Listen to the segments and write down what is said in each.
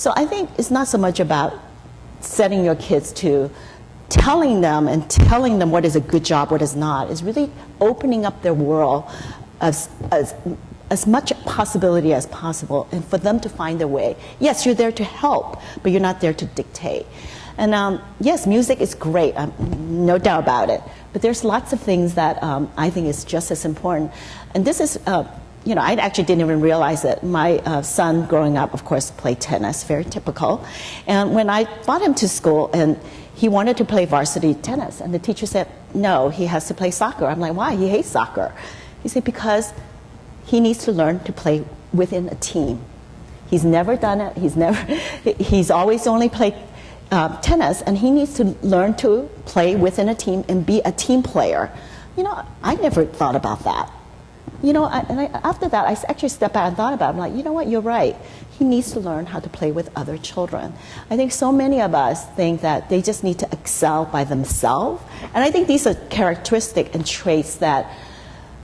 So I think it's not so much about setting your kids to telling them what is a good job, what is not. It's really opening up their world as much possibility as possible, and for them to find their way. Yes, you're there to help, but you're not there to dictate. And yes, music is great, no doubt about it. But there's lots of things that I think is just as important. And this is, you know, I actually didn't even realize it. My son, growing up, of course, played tennis, very typical. And when I brought him to school, and he wanted to play varsity tennis, and the teacher said, no, he has to play soccer. I'm like, why? He hates soccer. He said, because he needs to learn to play within a team. He's never done it. He's always only played tennis, and he needs to learn to play within a team and be a team player. You know, I never thought about that. You know, after that, I actually stepped back and thought about it. I'm like, you know what, you're right. He needs to learn how to play with other children. I think so many of us think that they just need to excel by themselves. And I think these are characteristics and traits that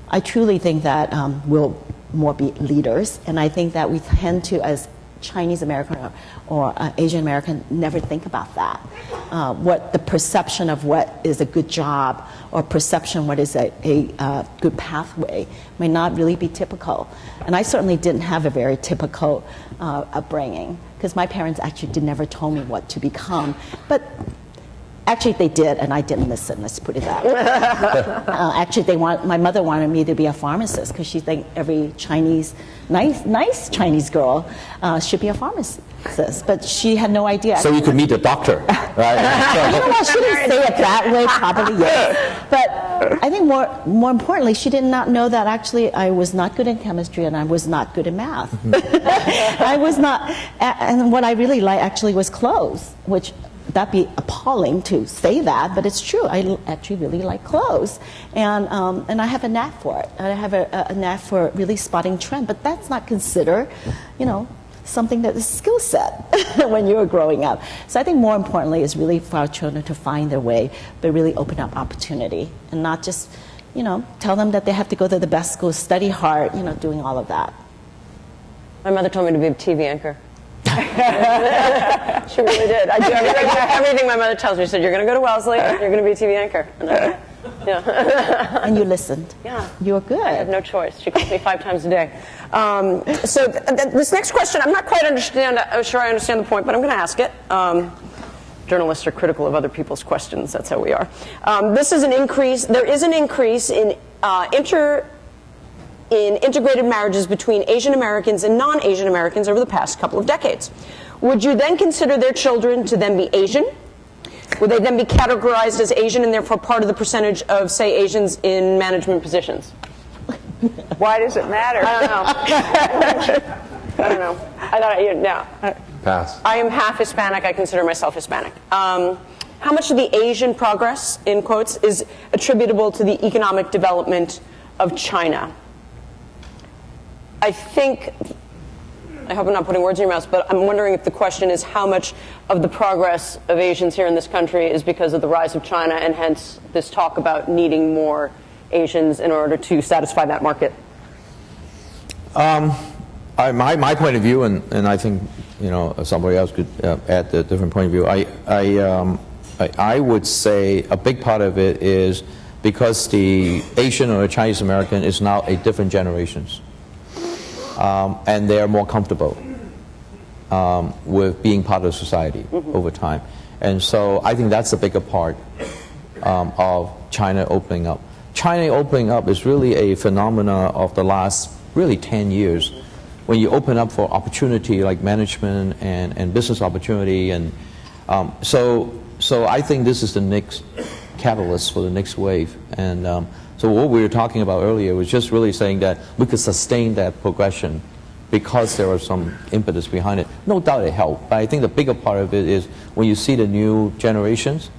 I truly think that will more be leaders. And I think that we tend to, as Chinese American or Asian American, never think about that. What the perception of what is a good job or perception what is a good pathway may not really be typical. And I certainly didn't have a very typical upbringing, because my parents actually never told me what to become. But actually they did, and I didn't listen, let's put it that way. Actually, my mother wanted me to be a pharmacist, because she thinks every Chinese, nice Chinese girl should be a pharmacist. But she had no idea. So you could meet a doctor, right? You know what, she didn't say it that way, probably, yes. But I think more importantly, she did not know that actually I was not good in chemistry and I was not good in math. I was not, and what I really liked actually was clothes, which that'd be appalling to say that, but it's true. I actually really like clothes, and I have a knack for it. I have a knack for really spotting trend, but that's not considered, you know, something that is a skill set when you were growing up. So I think more importantly is really for our children to find their way, but really open up opportunity, and not just, you know, tell them that they have to go to the best school, study hard, you know, doing all of that. My mother told me to be a TV anchor. She really did. I do everything my mother tells me. She said, you're going to go to Wellesley, you're going to be a TV anchor. And yeah. And you listened. Yeah. You were good. I had no choice. She calls me 5 times a day. So this next question, I'm not quite sure I understand the point, but I'm going to ask it. Journalists are critical of other people's questions. That's how we are. This is an increase. There is an increase in integrated marriages between Asian Americans and non-Asian Americans over the past couple of decades. Would you then consider their children to then be Asian? Would they then be categorized as Asian and therefore part of the percentage of, say, Asians in management positions? Why does it matter? I don't know. I thought, Pass. I am half Hispanic. I consider myself Hispanic. How much of the Asian progress, in quotes, is attributable to the economic development of China? I hope I'm not putting words in your mouth, but I'm wondering if the question is how much of the progress of Asians here in this country is because of the rise of China, and hence this talk about needing more Asians in order to satisfy that market. My point of view, and I think, you know, somebody else could add a different point of view. I would say a big part of it is because the Asian or Chinese American is now a different generations. And they are more comfortable with being part of society over time. And so I think that's a bigger part of China opening up. China opening up is really a phenomena of the last really 10 years. When you open up for opportunity like management and business opportunity. And so I think this is the next catalyst for the next wave. And so what we were talking about earlier was just really saying that we could sustain that progression because there was some impetus behind it. No doubt it helped, but I think the bigger part of it is when you see the new generations,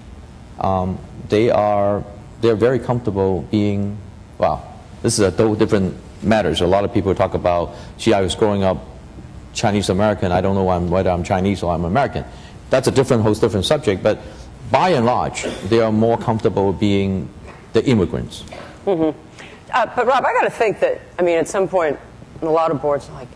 they're very comfortable being, wow, this is a different matters. A lot of people talk about, gee, I was growing up Chinese American, I don't know whether I'm Chinese or I'm American. That's a whole different subject, but by and large, they are more comfortable being the immigrants. Mm-hmm. But Rob, I got to think that, I mean, at some point, a lot of boards are like,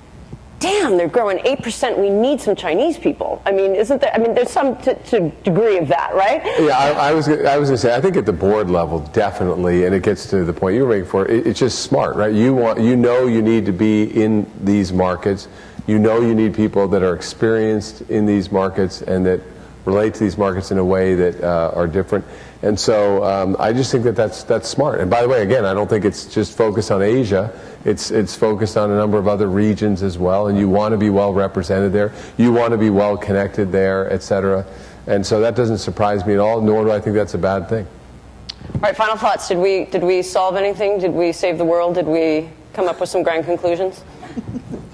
damn, they're growing 8%. We need some Chinese people. I mean, isn't there? I mean, there's some degree of that, right? Yeah, I was going to say, I think at the board level, definitely, and it gets to the point you were making for. It's just smart, right? You need to be in these markets. You need people that are experienced in these markets and that relate to these markets in a way that are different. And so I just think that's smart. And by the way, again, I don't think it's just focused on Asia. It's focused on a number of other regions as well. And you want to be well represented there. You want to be well connected there, et cetera. And so that doesn't surprise me at all, nor do I think that's a bad thing. All right, final thoughts. Did we solve anything? Did we save the world? Did we come up with some grand conclusions?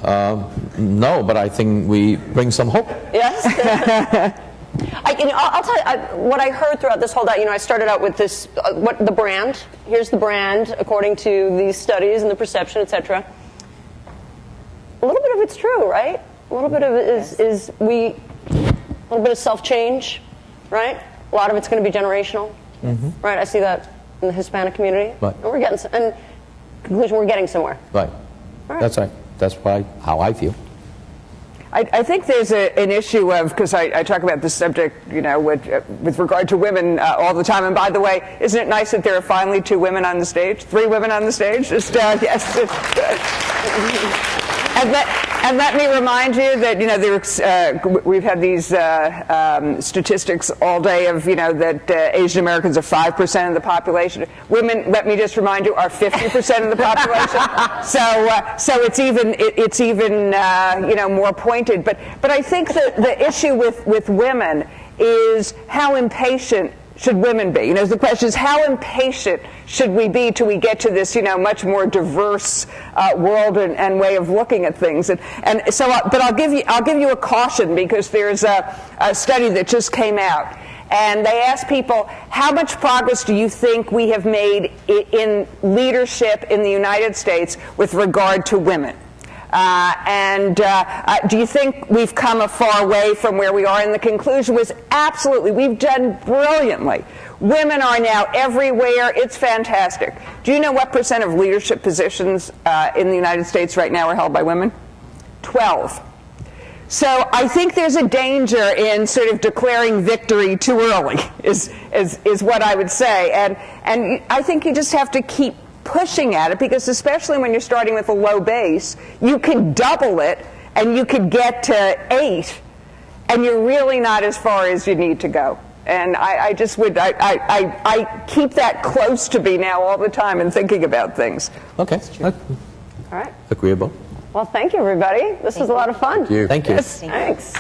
No, but I think we bring some hope. Yes? I'll tell you what I heard throughout this whole day. I started out with this, what the brand. Here's the brand according to these studies and the perception, etc. A little bit of it's true, right? A little bit of it is a little bit of self-change, right? A lot of it's going to be generational, right? I see that in the Hispanic community. Right. And we're getting, and conclusion, we're getting somewhere. Right. That's right. That's how I feel. I think there's an issue of, because I talk about this subject, with regard to women all the time. And by the way, isn't it nice that there are finally 2 women on the stage? 3 women on the stage? Just yes. And let me remind you that we've had these statistics all day of that Asian Americans are 5% of the population. Women, let me just remind you, are 50% of the population. So it's even more pointed. But I think the issue with women is how impatient should women be? The question is, how impatient should we be till we get to this, much more diverse world and way of looking at things? And so, but I'll give you a caution, because there's a study that just came out, and they asked people, how much progress do you think we have made in leadership in the United States with regard to women? Do you think we've come a far way from where we are? And the conclusion was absolutely. We've done brilliantly. Women are now everywhere. It's fantastic. Do you know what % of leadership positions in the United States right now are held by women? 12. So I think there's a danger in sort of declaring victory too early, is what I would say. And I think you just have to keep pushing at it, because especially when you're starting with a low base, you could double it and you could get to 8, and you're really not as far as you need to go. And I keep that close to me now all the time in thinking about things. Okay. All right. Agreeable. Well, thank you, everybody. This was a lot of fun. Thank you. Thank you. Yes, thanks.